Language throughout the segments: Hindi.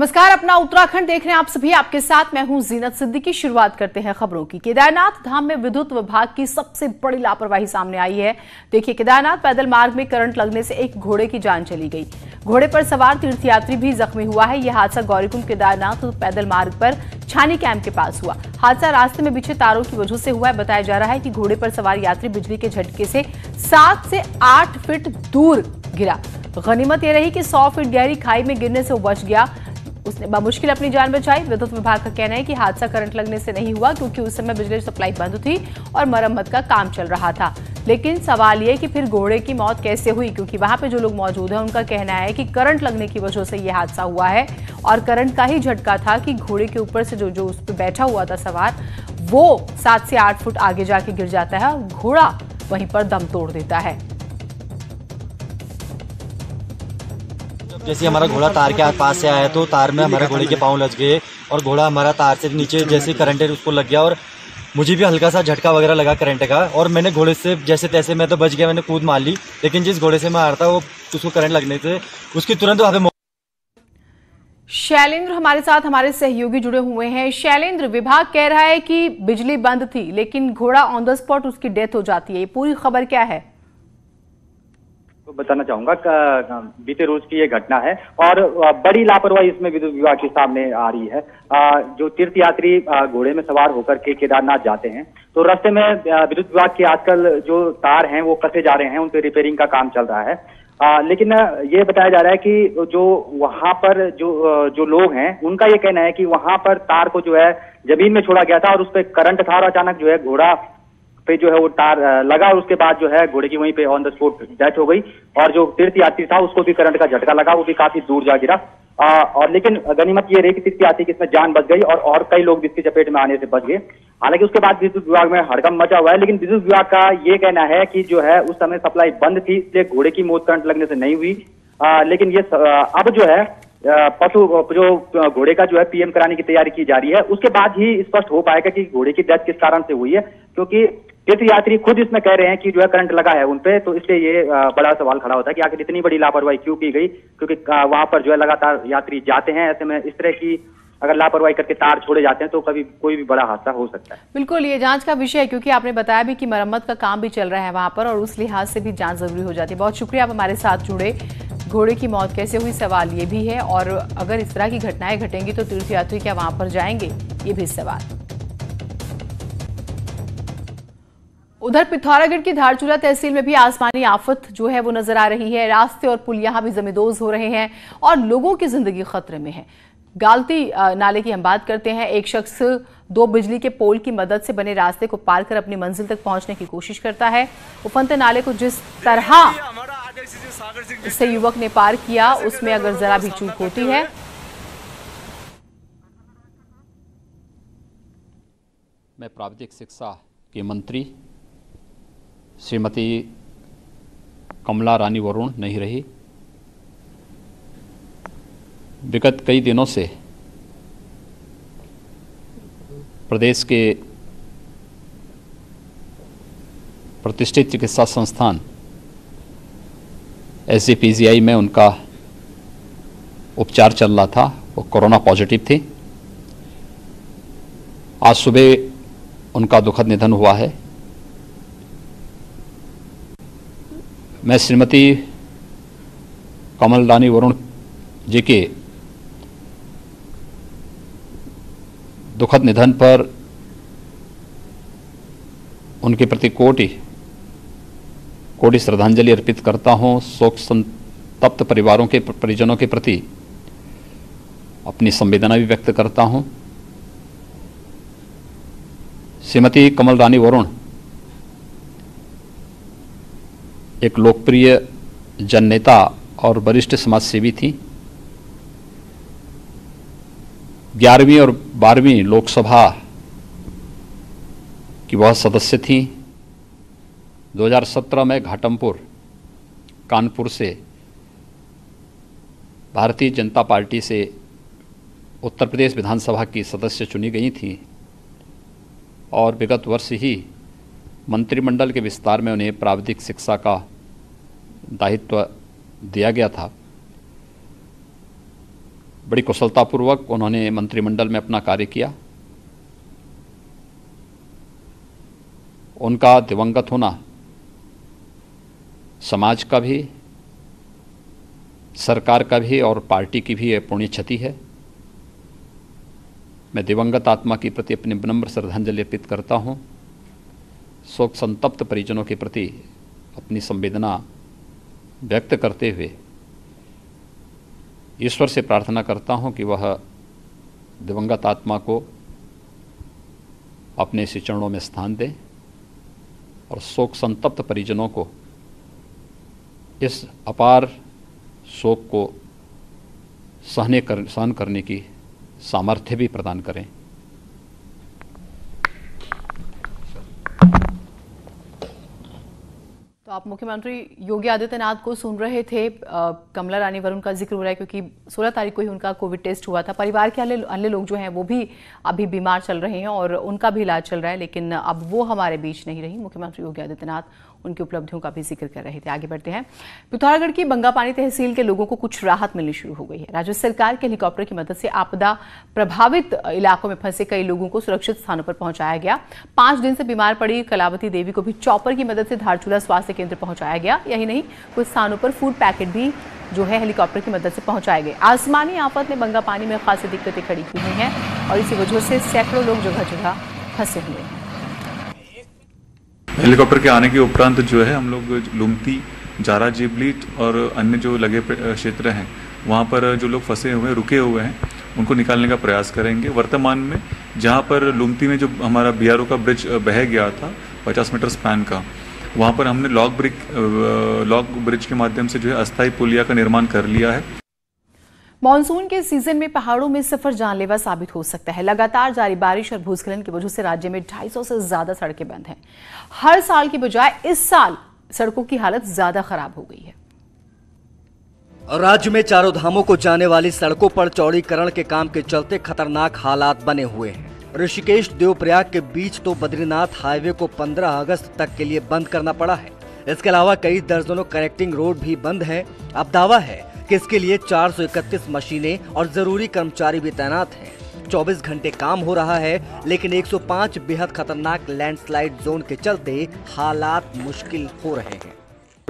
नमस्कार, अपना उत्तराखंड देख रहे हैं आप सभी। आपके साथ मैं हूं जीनत सिद्दीकी। शुरुआत करते हैं खबरों की। केदारनाथ धाम में विद्युत विभाग की सबसे बड़ी लापरवाही सामने आई है। देखिए, केदारनाथ पैदल मार्ग में करंट लगने से एक घोड़े की जान चली गई। घोड़े पर सवार तीर्थयात्री भी जख्मी हुआ है। यह हादसा गौरीकुंड केदारनाथ पैदल मार्ग पर छानी कैंप के पास हुआ। हादसा रास्ते में बिछे तारों की वजह से हुआ है। बताया जा रहा है कि घोड़े पर सवार यात्री बिजली के झटके से 7 से 8 फीट दूर गिरा। गनीमत यह रही कि 100 फीट गहरी खाई में गिरने से वो बच गया। उसने बामुश्किल अपनी जान बचाई। विद्युत विभाग का कहना है कि हादसा करंट लगने से नहीं हुआ, क्योंकि उस समय बिजली सप्लाई बंद थी और मरम्मत का काम चल रहा था। लेकिन सवाल ये कि फिर घोड़े की मौत कैसे हुई, क्योंकि वहां पे जो लोग मौजूद हैं उनका कहना है कि करंट लगने की वजह से यह हादसा हुआ है और करंट का ही झटका था कि घोड़े के ऊपर से जो उस पर बैठा हुआ था सवार, वो 7 से 8 फुट आगे जाके गिर जाता है और घोड़ा वहीं पर दम तोड़ देता है। जैसे हमारा घोड़ा तार के पास से आया तो तार में हमारे घोड़े के पांव लग गए और घोड़ा हमारा तार से नीचे जैसे करंट उसको लग गया और मुझे भी हल्का सा झटका वगैरह लगा करंट का। और मैंने घोड़े से जैसे तैसे मैं तो बच गया, मैंने कूद मार ली। लेकिन जिस घोड़े से मैं आ रहा था वो उसको करंट लगने से उसकी तुरंत वहाँ पे। शैलेंद्र हमारे साथ, हमारे सहयोगी जुड़े हुए हैं। शैलेंद्र, विभाग कह रहा है कि बिजली बंद थी लेकिन घोड़ा ऑन द स्पॉट उसकी डेथ हो जाती है। ये पूरी खबर क्या है? तो बताना चाहूंगा बीते रोज की ये घटना है और बड़ी लापरवाही इसमें विद्युत विभाग के सामने आ रही है। जो तीर्थयात्री घोड़े में सवार होकर के केदारनाथ जाते हैं तो रास्ते में विद्युत विभाग के आजकल जो तार हैं वो कसे जा रहे हैं, उन पे रिपेयरिंग का काम चल रहा है। लेकिन ये बताया जा रहा है कि जो वहां पर जो लोग हैं उनका ये कहना है कि वहां पर तार को जो है जमीन में छोड़ा गया था और उस पर करंट था और अचानक जो है घोड़ा पे जो है वो तार लगा और उसके बाद जो है घोड़े की वहीं पे ऑन द स्पॉट डेथ हो गई। और जो तीर्थयात्री था उसको भी करंट का झटका लगा, वो भी काफी दूर जा गिरा। और लेकिन गनीमत ये रही कि तीर्थयात्री की इसमें जान बच गई और कई लोग भी इसकी चपेट में आने से बच गए। हालांकि उसके बाद विद्युत विभाग में हड़कंप मचा हुआ है, लेकिन विद्युत विभाग का ये कहना है कि जो है उस समय सप्लाई बंद थी, इसलिए घोड़े की मौत करंट लगने से नहीं हुई। लेकिन ये अब जो है पशु जो घोड़े का जो है पीएम कराने की तैयारी की जा रही है, उसके बाद ही स्पष्ट हो पाएगा कि घोड़े की डेथ किस कारण से हुई है। क्योंकि तीर्थयात्री खुद इसमें कह रहे हैं कि जो है करंट लगा है उनपे, तो इसलिए ये बड़ा सवाल खड़ा होता है कि आखिर इतनी बड़ी लापरवाही क्यों की गई। क्योंकि वहां पर जो है लगातार यात्री जाते हैं, ऐसे में इस तरह की अगर लापरवाही करके तार छोड़े जाते हैं तो कभी कोई भी बड़ा हादसा हो सकता है। बिल्कुल, ये जांच का विषय है, क्योंकि आपने बताया भी कि मरम्मत का काम भी चल रहा है वहां पर और उस लिहाज से भी जांच जरूरी हो जाती है। बहुत शुक्रिया, आप हमारे साथ जुड़े। घोड़े की मौत कैसे हुई, सवाल ये भी है, और अगर इस तरह की घटनाएं घटेंगी तो तीर्थयात्री क्या वहां पर जाएंगे, ये भी सवाल। उधर पिथौरागढ़ की धारचूला तहसील में भी आसमानी आफत जो है वो नजर आ रही है। रास्ते और पुल यहां भी जमींदोज हो रहे हैं और लोगों की जिंदगी खतरे में है। गालती नाले की हम बात करते हैं। एक शख्स 2 बिजली के पोल की मदद से बने रास्ते को पार कर अपनी मंजिल तक पहुंचने की कोशिश करता है। उफनते नाले को जिस तरह इससे युवक ने पार किया, उसमें अगर जरा भी चूक होती है मैं प्राविधिक शिक्षा के मंत्री श्रीमती कमला रानी वरुण नहीं रही। विगत कई दिनों से प्रदेश के प्रतिष्ठित चिकित्सा संस्थान SGPGI में उनका उपचार चल रहा था। वो कोरोना पॉजिटिव थी। आज सुबह उनका दुखद निधन हुआ है। मैं श्रीमती कमल रानी वरुण जी के दुखद निधन पर उनके प्रति कोटि श्रद्धांजलि अर्पित करता हूं। शोक संतप्त परिवारों के परिजनों के प्रति अपनी संवेदना भी व्यक्त करता हूं। श्रीमती कमल रानी वरुण एक लोकप्रिय जननेता और वरिष्ठ समाजसेवी थी। 11वीं और 12वीं लोकसभा की वह सदस्य थी। 2017 में घाटमपुर कानपुर से भारतीय जनता पार्टी से उत्तर प्रदेश विधानसभा की सदस्य चुनी गई थी और विगत वर्ष ही मंत्रिमंडल के विस्तार में उन्हें प्राविधिक शिक्षा का दायित्व दिया गया था। बड़ी कुशलतापूर्वक उन्होंने मंत्रिमंडल में अपना कार्य किया। उनका दिवंगत होना समाज का भी, सरकार का भी और पार्टी की भी पुण्य क्षति है। मैं दिवंगत आत्मा के प्रति अपनी विनम्र श्रद्धांजलि अर्पित करता हूँ। शोक संतप्त परिजनों के प्रति अपनी संवेदना व्यक्त करते हुए ईश्वर से प्रार्थना करता हूँ कि वह दिवंगत आत्मा को अपने श्री चरणों में स्थान दें और शोक संतप्त परिजनों को इस अपार शोक को सहन करने की सामर्थ्य भी प्रदान करें। तो आप मुख्यमंत्री योगी आदित्यनाथ को सुन रहे थे। कमला रानी वरुण का जिक्र हो रहा है क्योंकि 16 तारीख को ही उनका कोविड टेस्ट हुआ था। परिवार के अन्य लोग जो हैं वो भी अभी बीमार चल रहे हैं और उनका भी इलाज चल रहा है, लेकिन अब वो हमारे बीच नहीं रही। मुख्यमंत्री योगी आदित्यनाथ उनकी उपलब्धियों का भी जिक्र कर रहे थे। आगे बढ़ते हैं। पिथौरागढ़ की बंगापानी तहसील के लोगों को कुछ राहत मिलनी शुरू हो गई है। राज्य सरकार के हेलीकॉप्टर की मदद से आपदा प्रभावित इलाकों में फंसे कई लोगों को सुरक्षित स्थानों पर पहुंचाया गया। 5 दिन से बीमार पड़ी कलावती देवी को भी चॉपर की मदद से धारचूला स्वास्थ्य केंद्र पहुंचाया गया। यही नहीं, कुछ स्थानों पर फूड पैकेट भी जो है हेलीकॉप्टर की मदद से पहुंचाए गए। आसमानी आफत ने बंगापानी में खासी दिक्कतें खड़ी की हुई हैं और इसी वजह से सैकड़ों लोग जगह जगह फंसे हुए हैं। हेलीकॉप्टर के आने के उपरांत जो है हम लोग लुमती, जारा जेबलीट और अन्य जो लगे क्षेत्र हैं वहाँ पर जो लोग फंसे हुए रुके हुए हैं उनको निकालने का प्रयास करेंगे। वर्तमान में जहाँ पर लुमती में जो हमारा बीआरओ का ब्रिज बह गया था 50 मीटर स्पैन का, वहाँ पर हमने लॉग ब्रिज के माध्यम से जो है अस्थायी पुलिया का निर्माण कर लिया है। मॉनसून के सीजन में पहाड़ों में सफर जानलेवा साबित हो सकता है। लगातार जारी बारिश और भूस्खलन की वजह से राज्य में 250 से ज्यादा सड़कें बंद हैं। हर साल की बजाय इस साल सड़कों की हालत ज्यादा खराब हो गई है। राज्य में चारों धामों को जाने वाली सड़कों पर चौड़ीकरण के काम के चलते खतरनाक हालात बने हुए हैं। ऋषिकेश देवप्रयाग के बीच तो बद्रीनाथ हाईवे को 15 अगस्त तक के लिए बंद करना पड़ा है। इसके अलावा कई दर्जनों कनेक्टिंग रोड भी बंद हैं। अब दावा है कि इसके लिए 431 मशीनें और जरूरी कर्मचारी भी तैनात हैं। 24 घंटे काम हो रहा है, लेकिन 105 बेहद खतरनाक लैंडस्लाइड जोन के चलते हालात मुश्किल हो रहे हैं।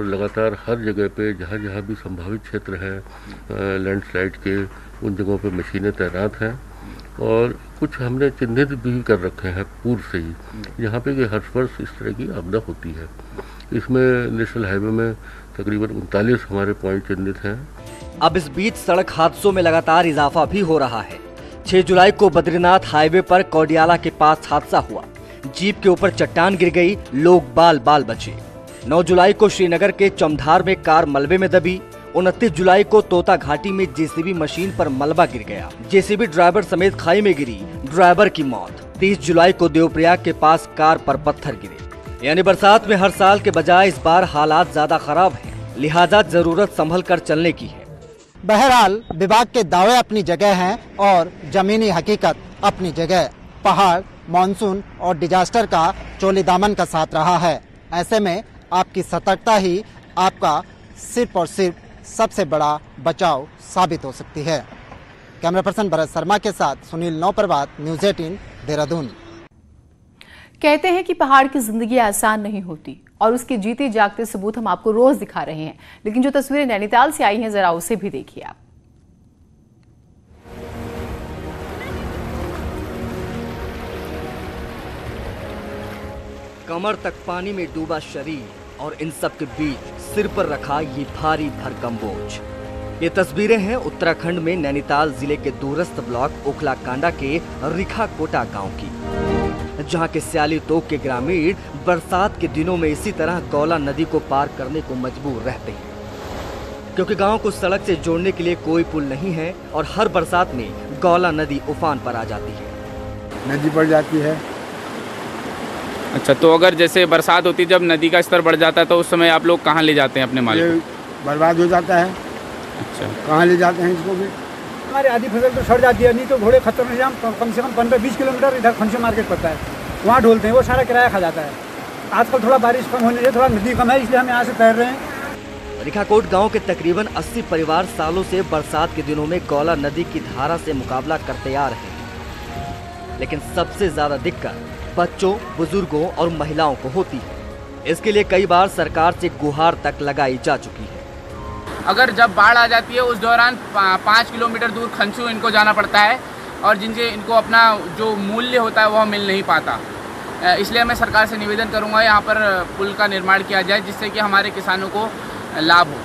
लगातार हर जगह पे जहाँ जहाँ भी संभावित क्षेत्र है लैंडस्लाइड के, उन जगहों पे मशीनें तैनात हैं और कुछ हमने चिन्हित भी कर रखे हैं पूर्व से ही, यहाँ पे कि हर वर्ष इस तरह की आपदा होती है। इसमें नेशनल हाईवे में तकरीबन 39 हमारे पॉइंट चिन्हित हैं। अब इस बीच सड़क हादसों में लगातार इजाफा भी हो रहा है। 6 जुलाई को बद्रीनाथ हाईवे पर कौडियाला के पास हादसा हुआ। जीप के ऊपर चट्टान गिर गई, लोग बाल बाल बचे। 9 जुलाई को श्रीनगर के चमधार में कार मलबे में दबी। 29 जुलाई को तोता घाटी में जेसीबी मशीन पर मलबा गिर गया। जेसीबी ड्राइवर समेत खाई में गिरी, ड्राइवर की मौत। 30 जुलाई को देवप्रयाग के पास कार पर पत्थर गिरे। यानी बरसात में हर साल के बजाय इस बार हालात ज्यादा खराब हैं, लिहाजा जरूरत संभल कर चलने की है। बहरहाल विभाग के दावे अपनी जगह हैं और जमीनी हकीकत अपनी जगह। पहाड़, मॉनसून और डिजास्टर का चोली दामन का साथ रहा है। ऐसे में आपकी सतर्कता ही आपका सिर्फ और सिर्फ सबसे बड़ा बचाव साबित हो सकती है। कैमरा पर्सन भरत शर्मा के साथ सुनील नौप्रभात, न्यूज़ 18 देहरादून। कहते हैं कि पहाड़ की जिंदगी आसान नहीं होती और उसके जीते जागते सबूत हम आपको रोज दिखा रहे हैं, लेकिन जो तस्वीरें नैनीताल से आई हैं जरा उसे भी देखिए आप। कमर तक पानी में डूबा शरीर और इन सब के बीच सिर पर रखा ये भारी भरकम बोझ। ये तस्वीरें हैं उत्तराखंड में नैनीताल जिले के दूरस्थ ब्लॉक ओखला कांडा के रिखा कोटा गांव की, जहां के स्याली तोक के ग्रामीण बरसात के दिनों में इसी तरह गौला नदी को पार करने को मजबूर रहते हैं, क्योंकि गांव को सड़क से जोड़ने के लिए कोई पुल नहीं है और हर बरसात में गौला नदी उफान पर आ जाती है। नदी बढ़ जाती है। अच्छा, तो अगर जैसे बरसात होती है, जब नदी का स्तर बढ़ जाता है तो उस समय आप लोग कहाँ ले जाते हैं अपने माल को? बर्बाद हो जाता है। अच्छा, कहाँ ले जाते हैं इसको भी? हमारी आधी फसल तो सड़ जाती है, नहीं तो घोड़े खत्म हो जाए। कम से कम 15-20 किलोमीटर इधर खंसो मार्केट पड़ता है, वहाँ ढोलते हैं, वो सारा किराया खा जाता है। आजकल थोड़ा बारिश कम होने से थोड़ा नदी कम है, इसलिए हम यहाँ से तैर रहे हैं। रिखाकोट गांव के तकरीबन 80 परिवार सालों से बरसात के दिनों में गौला नदी की धारा से मुकाबला करते आ रहे हैं, लेकिन सबसे ज्यादा दिक्कत बच्चों, बुजुर्गों और महिलाओं को होती है। इसके लिए कई बार सरकार से गुहार तक लगाई जा चुकी है। अगर जब बाढ़ आ जाती है उस दौरान 5 किलोमीटर दूर खंचू इनको जाना पड़ता है और जिनसे इनको अपना जो मूल्य होता है वह मिल नहीं पाता। इसलिए मैं सरकार से निवेदन करूंगा यहाँ पर पुल का निर्माण किया जाए जिससे कि हमारे किसानों को लाभ हो।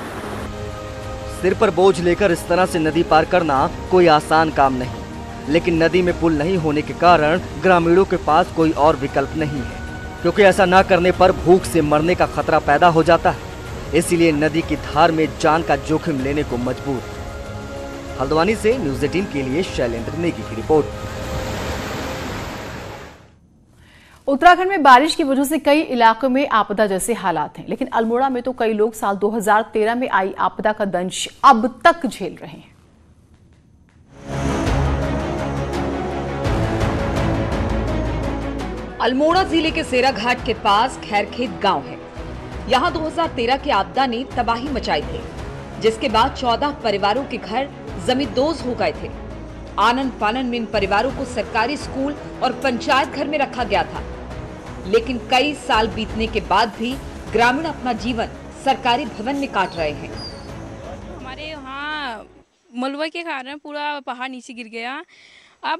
सिर पर बोझ लेकर इस तरह से नदी पार करना कोई आसान काम नहीं, लेकिन नदी में पुल नहीं होने के कारण ग्रामीणों के पास कोई और विकल्प नहीं है, क्योंकि ऐसा न करने पर भूख से मरने का खतरा पैदा हो जाता है। इसीलिए नदी की धार में जान का जोखिम लेने को मजबूर। हल्द्वानी से न्यूज़ 18 के लिए शैलेंद्र नेगी की रिपोर्ट। उत्तराखंड में बारिश की वजह से कई इलाकों में आपदा जैसे हालात हैं, लेकिन अल्मोड़ा में तो कई लोग साल 2013 में आई आपदा का दंश अब तक झेल रहे हैं। अल्मोड़ा जिले के सेराघाट के पास खैरखेत गांव है। यहाँ 2013 की आपदा ने तबाही मचाई थी, जिसके बाद 14 परिवारों के घर जमींदोज हो गए थे। आनन फानन में इन परिवारों को सरकारी स्कूल और पंचायत घर में रखा गया था, लेकिन कई साल बीतने के बाद भी ग्रामीण अपना जीवन सरकारी भवन में काट रहे हैं। हमारे यहाँ मलबे के कारण पूरा पहाड़ नीचे गिर गया। अब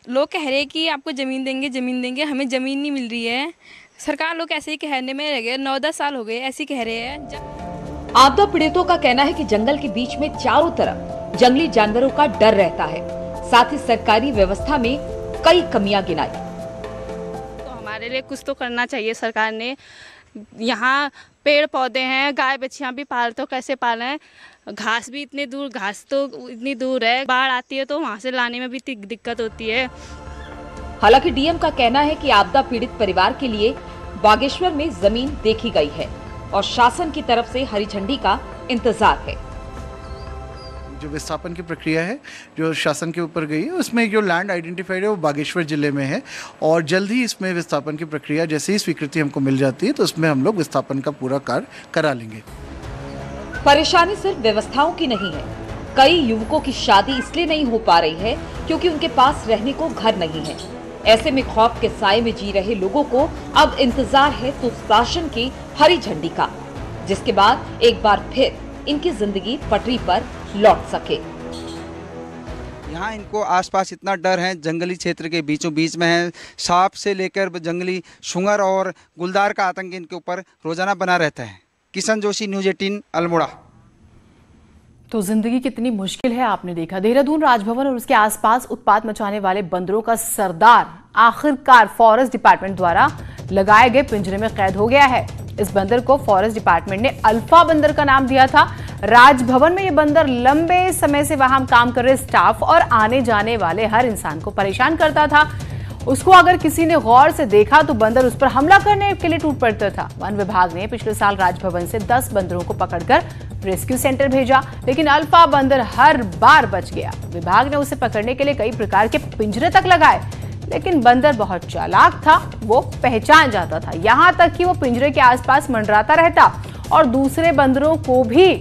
लोग कह रहे हैं कि आपको जमीन देंगे, हमें जमीन नहीं मिल रही है। सरकार लोग ऐसे ही कहने में रह गए, 9-10 साल हो गए ऐसे कह रहे हैं। आपदा पीड़ितों का कहना है कि जंगल के बीच में चारों तरफ जंगली जानवरों का डर रहता है, साथ ही सरकारी व्यवस्था में कई कमियां गिनाई। तो हमारे लिए कुछ तो करना चाहिए सरकार ने। यहाँ पेड़ पौधे हैं, गाय बच्चियां भी पाल तो कैसे पालें, घास भी इतनी दूर, घास तो इतनी दूर है, बाढ़ आती है तो वहाँ से लाने में भी दिक्कत होती है। हालांकि डीएम का कहना है कि आपदा पीड़ित परिवार के लिए बागेश्वर में जमीन देखी गई है और शासन की तरफ से हरी झंडी का इंतजार है। जो विस्थापन की प्रक्रिया है जो शासन के ऊपर गई है, उसमें जो लैंड आइडेंटिफाइड है वो बागेश्वर जिले में है और जल्द ही इसमें विस्थापन की प्रक्रिया जैसे ही स्वीकृति हमको मिल जाती है तो उसमें हम लोग विस्थापन का पूरा कार्य करा लेंगे। परेशानी सिर्फ व्यवस्थाओं की नहीं है, कई युवकों की शादी इसलिए नहीं हो पा रही है क्योंकि उनके पास रहने को घर नहीं है। ऐसे में खौफ के साए में जी रहे लोगों को अब इंतजार है तो शासन की हरी झंडी का, जिसके बाद एक बार फिर इनकी जिंदगी पटरी पर लौट सके। यहाँ इनको आसपास इतना डर है, जंगली क्षेत्र के बीचों बीच में है, सांप से लेकर जंगली शुंगर और गुलदार का आतंक इनके ऊपर रोजाना बना रहता है। किशन जोशी, न्यूज़ 18 अल्मोड़ा। तो जिंदगी कितनी मुश्किल है आपने देखा। देहरादून राजभवन और उसके आसपास उत्पात मचाने वाले बंदरों का सरदार आखिरकार फॉरेस्ट डिपार्टमेंट द्वारा लगाए गए पिंजरे में कैद हो गया है। इस बंदर को फॉरेस्ट डिपार्टमेंट ने अल्फा बंदर का नाम दिया था। राजभवन में ये बंदर लंबे समय से वहां काम कर रहे स्टाफ और आने जाने वाले हर इंसान को परेशान करता था। उसको अगर किसी ने गौर से देखा तो बंदर उस पर हमला करने के लिए टूट पड़ता था। वन विभाग ने पिछले साल राजभवन से 10 बंदरों को पकड़कर रेस्क्यू सेंटर भेजा, लेकिन अल्फा बंदर हर बार बच गया। विभाग ने उसे पकड़ने के लिए कई प्रकार के पिंजरे तक लगाए, लेकिन बंदर बहुत चालाक था, वो पहचान जाता था। यहां तक कि वो पिंजरे के आसपास मंडराता रहता और दूसरे बंदरों को भी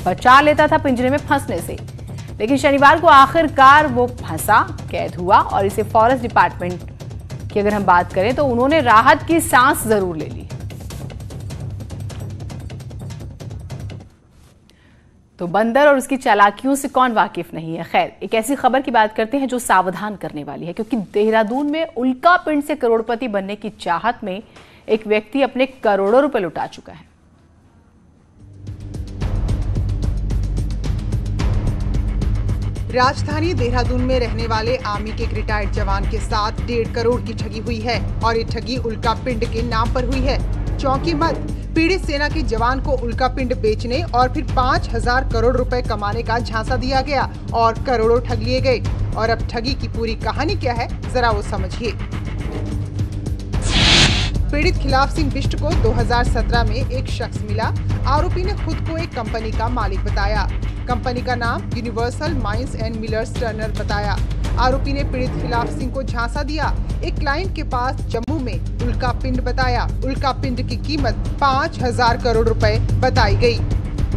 बचा लेता था पिंजरे में फंसने से। लेकिन शनिवार को आखिरकार वो फंसा, कैद हुआ और इसे फॉरेस्ट डिपार्टमेंट की अगर हम बात करें तो उन्होंने राहत की सांस जरूर ले ली। तो बंदर और उसकी चालाकियों से कौन वाकिफ नहीं है। खैर, एक ऐसी खबर की बात करते हैं जो सावधान करने वाली है, क्योंकि देहरादून में उल्का पिंड से करोड़पति बनने की चाहत में एक व्यक्ति अपने करोड़ों रुपए लुटा चुका है। राजधानी देहरादून में रहने वाले आर्मी के एक रिटायर्ड जवान के साथ 1.5 करोड़ की ठगी हुई है और ये ठगी उल्का पिंड के नाम पर हुई है। चौंकी मत, पीड़ित सेना के जवान को उल्का पिंड बेचने और फिर 5,000 करोड़ रुपए कमाने का झांसा दिया गया और करोड़ों ठग लिए गए। और अब ठगी की पूरी कहानी क्या है, जरा वो समझिए। पीड़ित खिलाफ सिंह बिष्ट को 2017 में एक शख्स मिला। आरोपी ने खुद को एक कंपनी का मालिक बताया। कंपनी का नाम universal mines and millers Turner बताया। आरोपी ने पीड़ित खिलाफ सिंह को झांसा दिया। एक क्लाइंट के पास जम्मू में उल्का पिंड बताया। उल्का पिंड की कीमत 5,000 करोड़ रुपए बताई गई।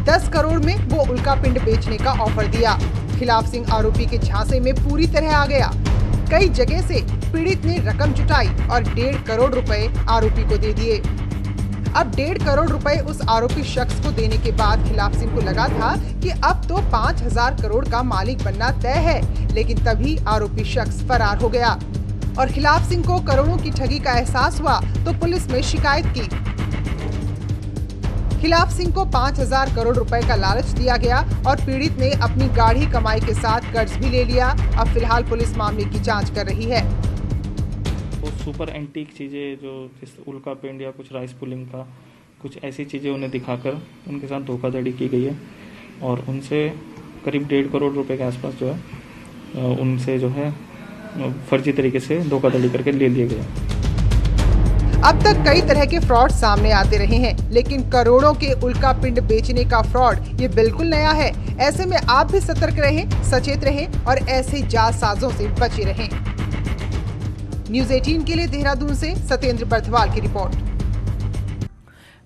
10 करोड़ में वो उल्का पिंड बेचने का ऑफर दिया। खिलाफ सिंह आरोपी के झांसे में पूरी तरह आ गया। कई जगह से पीड़ित ने रकम जुटाई और 1.5 करोड़ रुपए आरोपी को दे दिए। अब 1.5 करोड़ रुपए उस आरोपी शख्स को देने के बाद खिलाफ सिंह को लगा था कि अब तो 5,000 करोड़ का मालिक बनना तय है, लेकिन तभी आरोपी शख्स फरार हो गया और खिलाफ सिंह को करोड़ों की ठगी का एहसास हुआ तो पुलिस में शिकायत की। खिलाफ सिंह को 5,000 करोड़ रुपए का लालच दिया गया और पीड़ित ने अपनी गाढ़ी कमाई के साथ कर्ज भी ले लिया। अब फिलहाल पुलिस मामले की जांच कर रही है। वो सुपर एंटीक चीज़ें जो उल्का पिंड या कुछ राइस पुलिंग का कुछ ऐसी चीज़ें उन्हें दिखाकर उनके साथ धोखाधड़ी की गई है और उनसे करीब 1.5 करोड़ रुपए के आसपास जो है उनसे जो है फर्जी तरीके से धोखाधड़ी करके ले लिए गए। अब तक कई तरह के फ्रॉड सामने आते रहे हैं, लेकिन करोड़ों के उल्का पिंड बेचने का फ्रॉड ये बिल्कुल नया है। ऐसे में आप भी सतर्क रहें, सचेत रहें और ऐसे जालसाजों से बचे रहें। न्यूज़ 18 के लिए देहरादून से सत्येंद्र बर्थवाल की रिपोर्ट।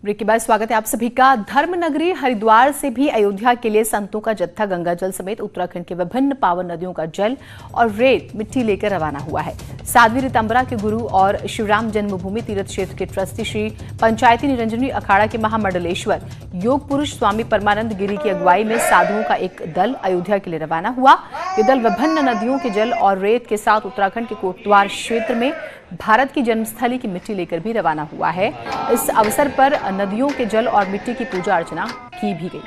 ब्रेक के बाद स्वागत है आप सभी का। धर्म नगरी हरिद्वार से भी अयोध्या के लिए संतों का जत्था गंगा जल समेत उत्तराखंड के विभिन्न पावन नदियों का जल और रेत मिट्टी लेकर रवाना हुआ है। साध्वी ऋतंबरा के गुरु और शिवराम जन्मभूमि तीर्थ क्षेत्र के ट्रस्टी श्री पंचायती निरंजनी अखाड़ा के महामंडलेश्वर योग पुरुष स्वामी परमानंद गिरी की अगुवाई में साधुओं का एक दल अयोध्या के लिए रवाना हुआ। ये दल विभिन्न नदियों के जल और रेत के साथ उत्तराखंड के कोटद्वार क्षेत्र में भारत की जन्मस्थली की मिट्टी लेकर भी रवाना हुआ है। इस अवसर पर नदियों के जल और मिट्टी की पूजा अर्चना की भी गई।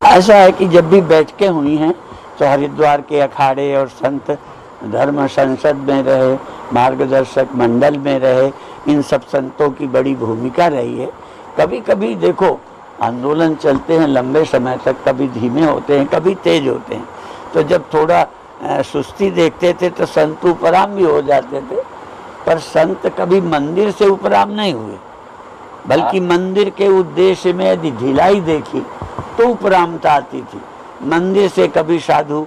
ऐसा है कि जब भी बैठकें हुई हैं तो हरिद्वार के अखाड़े और संत धर्म संसद में रहे, मार्गदर्शक मंडल में रहे, इन सब संतों की बड़ी भूमिका रही है। कभी कभी देखो आंदोलन चलते हैं लंबे समय तक, कभी धीमे होते हैं, कभी तेज होते हैं। तो जब थोड़ा सुस्ती देखते थे तो संत उपराम भी हो जाते थे, पर संत कभी मंदिर से उपराम नहीं हुए, बल्कि मंदिर के उद्देश्य में यदि ढिलाई देखी तो उपरामता आती थी। मंदिर से कभी साधु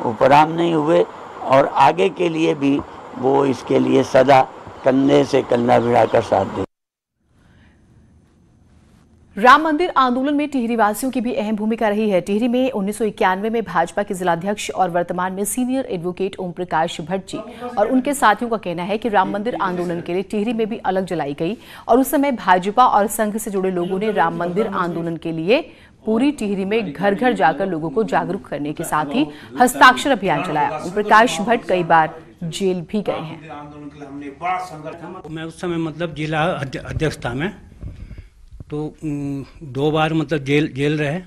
उपराम नहीं हुए और आगे के लिए भी वो इसके लिए सदा कंधे से कंधा भिड़ाकर साथ दे। राम मंदिर आंदोलन में टिहरी वासियों की भी अहम भूमिका रही है। टिहरी में 1991 में भाजपा के जिलाध्यक्ष और वर्तमान में सीनियर एडवोकेट ओम प्रकाश भट्ट जी और उनके साथियों का कहना है कि राम मंदिर आंदोलन के लिए टिहरी में भी अलग जलाई गई और उस समय भाजपा और संघ से जुड़े लोगों ने राम मंदिर आंदोलन के लिए पूरी टिहरी में घर घर जाकर लोगों को जागरूक करने के साथ ही हस्ताक्षर अभियान चलाया। ओम प्रकाश भट्ट कई बार जेल भी गए हैं। मैं उस समय मतलब जिला अध्यक्ष था मैं, तो 2 बार मतलब जेल रहे।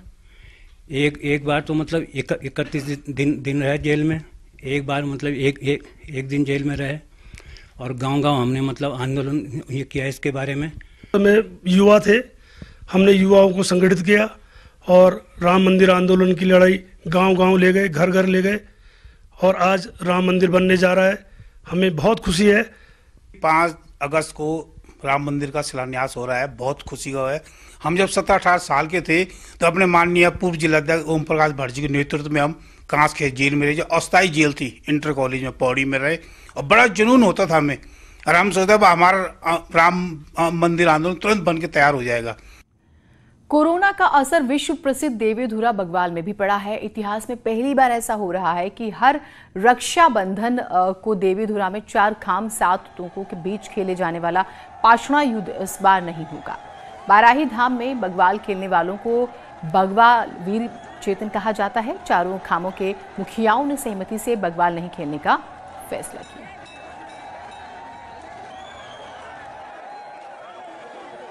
एक बार तो मतलब 31 दिन रहे जेल में, एक बार मतलब एक दिन जेल में रहे और गांव-गांव हमने मतलब आंदोलन ये किया इसके बारे में। में युवा थे, हमने युवाओं को संगठित किया और राम मंदिर आंदोलन की लड़ाई गांव-गांव ले गए, घर घर ले गए और आज राम मंदिर बनने जा रहा है। हमें बहुत खुशी है। 5 अगस्त को राम मंदिर का शिलान्यास हो रहा है, बहुत खुशी का है। हम जब 17-18 साल के थे तो अपने माननीय पूर्व जिलाध्यक्ष ओम प्रकाश भट्ट जी के नेतृत्व में हम कांसखेत जेल में रहे, जो अस्थायी जेल थी, इंटर कॉलेज में पौड़ी में रहे और बड़ा जुनून होता था हमें और हम सोचते हमारा राम मंदिर आंदोलन तुरंत बन के तैयार हो जाएगा। कोरोना का असर विश्व प्रसिद्ध देवीधुरा बगवाल में भी पड़ा है। इतिहास में पहली बार ऐसा हो रहा है कि हर रक्षाबंधन को देवीधुरा में 4 खाम 7 तोपों के बीच खेले जाने वाला पाशड़ा युद्ध इस बार नहीं होगा। बाराही धाम में बगवाल खेलने वालों को बगवाल वीर चेतन कहा जाता है। चारों खामों के मुखियाओं ने सहमति से बगवाल नहीं खेलने का फैसला किया।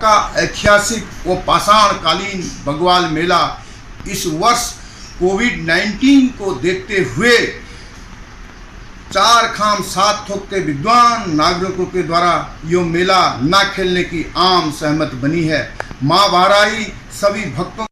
का ऐतिहासिक व पाषाणकालीन बगवाल मेला इस वर्ष कोविड-19 को देखते हुए 4 खाम 7 थोक के विद्वान नागरिकों के द्वारा यो मेला न खेलने की आम सहमति बनी है। मां बाराही सभी भक्तों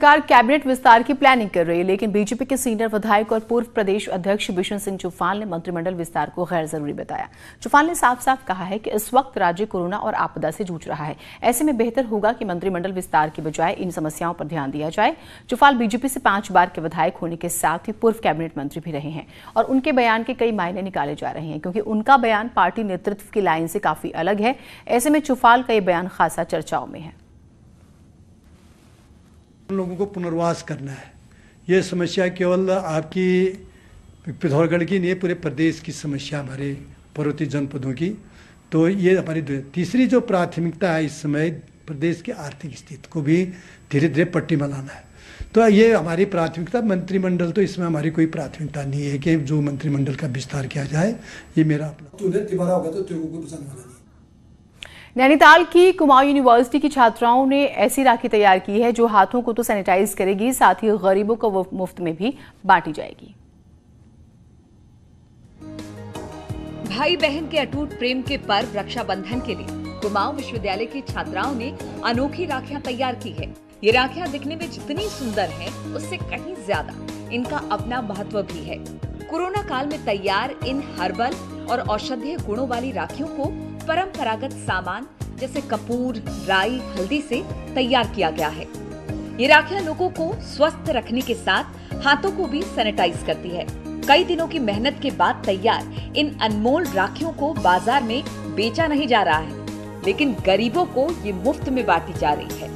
सरकार कैबिनेट विस्तार की प्लानिंग कर रही है, लेकिन बीजेपी के सीनियर विधायक और पूर्व प्रदेश अध्यक्ष बिशन सिंह चुफाल ने मंत्रिमंडल विस्तार को गैर जरूरी बताया। चुफाल ने साफ साफ कहा है कि इस वक्त राज्य कोरोना और आपदा से जूझ रहा है, ऐसे में बेहतर होगा कि मंत्रिमंडल विस्तार की बजाय इन समस्याओं पर ध्यान दिया जाए। चुफाल बीजेपी से 5 बार के विधायक होने के साथ ही पूर्व कैबिनेट मंत्री भी रहे हैं और उनके बयान के कई मायने निकाले जा रहे हैं, क्योंकि उनका बयान पार्टी नेतृत्व की लाइन से काफी अलग है। ऐसे में चुफाल का ये बयान खासा चर्चाओं में है। लोगों को पुनर्वास करना है, ये समस्या केवल आपकी पिथौरागढ़ की नहीं, पूरे प्रदेश की समस्या, हमारे पर्वतीय जनपदों की। तो ये हमारी तीसरी जो प्राथमिकता है इस समय, प्रदेश की आर्थिक स्थिति को भी धीरे धीरे पट्टी में लाना है। तो ये हमारी प्राथमिकता, मंत्रिमंडल तो इसमें हमारी कोई प्राथमिकता नहीं है कि जो मंत्रिमंडल का विस्तार किया जाए, ये मेरा अपना। नैनीताल की कुमाऊं यूनिवर्सिटी की छात्राओं ने ऐसी राखी तैयार की है जो हाथों को तो सैनिटाइज करेगी, साथ ही गरीबों को वो मुफ्त में भी बांटी जाएगी। भाई बहन के अटूट प्रेम के पर्व रक्षाबंधन के लिए कुमाऊं विश्वविद्यालय की छात्राओं ने अनोखी राखियां तैयार की है। ये राखियां दिखने में जितनी सुंदर हैं, उससे कहीं ज्यादा इनका अपना महत्व भी है। कोरोना काल में तैयार इन हर्बल और औषधीय गुणों वाली राखियों को परंपरागत सामान जैसे कपूर, राई, हल्दी से तैयार किया गया है। ये राखियां लोगों को स्वस्थ रखने के साथ हाथों को भी सैनिटाइज करती है। कई दिनों की मेहनत के बाद तैयार इन अनमोल राखियों को बाजार में बेचा नहीं जा रहा है, लेकिन गरीबों को ये मुफ्त में बांटी जा रही है।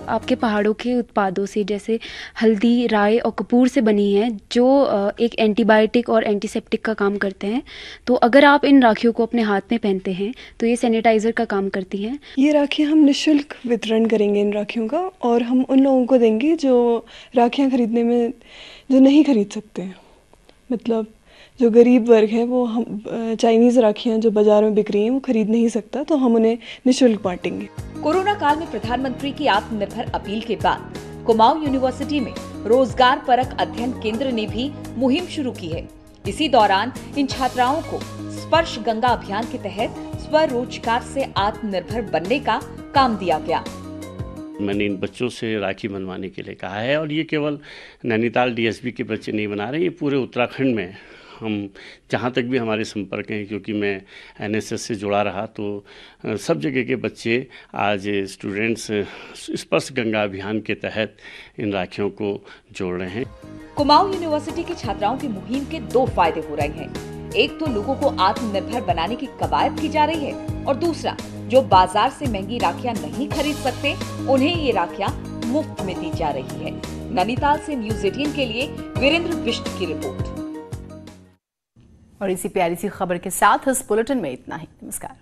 आपके पहाड़ों के उत्पादों से, जैसे हल्दी, राई और कपूर से बनी है, जो एक एंटीबायोटिक और एंटीसेप्टिक का काम करते हैं। तो अगर आप इन राखियों को अपने हाथ में पहनते हैं तो ये सैनिटाइजर का काम करती हैं। ये राखियाँ हम निःशुल्क वितरण करेंगे इन राखियों का, और हम उन लोगों को देंगे जो राखियाँ खरीदने में जो नहीं खरीद सकते हैं। मतलब जो गरीब वर्ग है, वो हम चाइनीज़ राखियाँ जो बाजार में बिक रही हैं वो खरीद नहीं सकता, तो हम उन्हें निःशुल्क बांटेंगे। कोरोना काल में प्रधानमंत्री की आत्मनिर्भर अपील के बाद कुमाऊं यूनिवर्सिटी में रोजगार परक अध्ययन केंद्र ने भी मुहिम शुरू की है। इसी दौरान इन छात्राओं को स्पर्श गंगा अभियान के तहत स्वरोजगार से आत्मनिर्भर बनने का काम दिया गया। मैंने इन बच्चों से राखी बनवाने के लिए कहा है, और ये केवल नैनीताल डीएसपी के बच्चे नहीं बना रहे, ये पूरे उत्तराखंड में हम जहाँ तक भी हमारे संपर्क हैं, क्योंकि मैं एनएसएस से जुड़ा रहा, तो सब जगह के बच्चे आज स्टूडेंट्स स्पर्श गंगा अभियान के तहत इन राखियों को जोड़ रहे हैं। कुमाऊं यूनिवर्सिटी की छात्राओं की मुहिम के 2 फायदे हो रहे हैं। एक तो लोगों को आत्मनिर्भर बनाने की कवायद की जा रही है, और दूसरा जो बाजार से महंगी राखियां नहीं खरीद सकते, उन्हें ये राखियां मुफ्त में दी जा रही है। नैनीताल से न्यूज़ 18 के लिए वीरेंद्र बिष्ट की रिपोर्ट। और इसी प्यारी सी खबर के साथ इस बुलेटिन में इतना ही। नमस्कार।